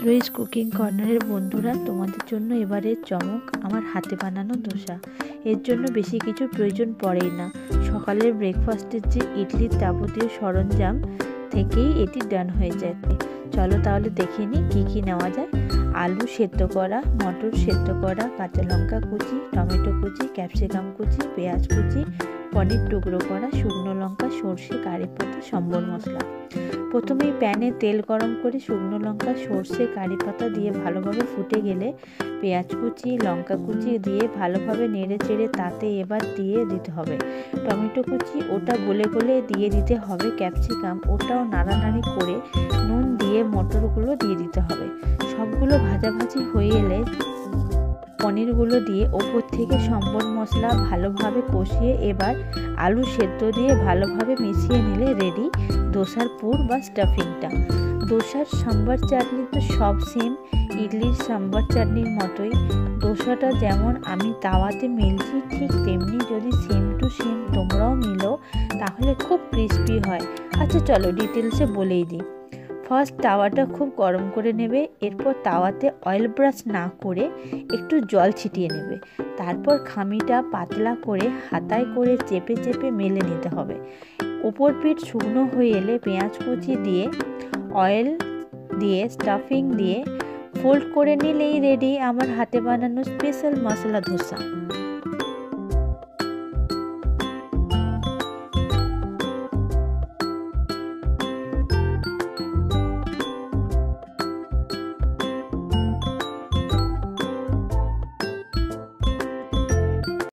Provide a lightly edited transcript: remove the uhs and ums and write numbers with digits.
রোহিস cooking কর্নারের বন্ধুরা, তোমাদের জন্য এবারের চমক আমার হাতে বানানো ধোসা। এর জন্য বেশি কিছু প্রয়োজন পড়েই না। সকালের ব্রেকফাস্টের যে ইডলির যাবতীয় সরঞ্জাম থেকেই এটি ডান হয়ে যায়। চলো তাহলে দেখে নিই কী কী নেওয়া যায়। আলু সেদ্ধ করা, মটর সেদ্ধ করা, কাঁচা লঙ্কা কুচি, টমেটো কুচি, ক্যাপসিকাম কুচি, পেঁয়াজ কুচি, পনির টুকরো করা, শুকনো লঙ্কা, সর্ষে, কারি পাতা, সম্বর মশলা। প্রথমেই প্যানে তেল গরম করে শুকনো লঙ্কা, সর্ষে, কারি পাতা দিয়ে ভালোভাবে ফুটে গেলে পেঁয়াজ কুচি, লঙ্কা কুচি দিয়ে ভালোভাবে নেড়ে চেড়ে তাতে এবার দিয়ে দিতে হবে টমেটো কুচি, ওটা গলে গলে দিয়ে দিতে হবে ক্যাপসিকাম, ওটাও নাড়ানাড়ি করে নুন দিয়ে মটরগুলো দিয়ে দিতে হবে। সবগুলো ভাজাভাজি হয়ে এলে পনিরগুলো দিয়ে ওপর থেকে সম্বর মশলা ভালোভাবে কষিয়ে এবার আলু সেদ্ধ দিয়ে ভালোভাবে মিশিয়ে নিলে রেডি ধোসার পুর বা স্টাফিংটা। ধোসার সাম্বার চাটনি তো সব সেম ইডলির সাম্বার চাটনির মতোই। ধোসাটা যেমন আমি তাওয়াতে মেলছি ঠিক তেমনি যদি সেম টু সেম তোমরাও মিলো তাহলে খুব ক্রিস্পি হয়। আচ্ছা চলো ডিটেলসে বলেই দিই। ফার্স্ট তাওয়াটা খুব গরম করে নেবে, এরপর তাওয়াতে অয়েল ব্রাশ না করে একটু জল ছিটিয়ে নেবে। তারপর খামিটা পাতলা করে হাতায় করে চেপে চেপে মেলে নিতে হবে। ওপর পিঠ শুকনো হয়ে এলে পেঁয়াজ কুচি দিয়ে অয়েল দিয়ে স্টাফিং দিয়ে ফোল্ড করে নিলেই রেডি আমার হাতে বানানো স্পেশাল মশলা ধোসা।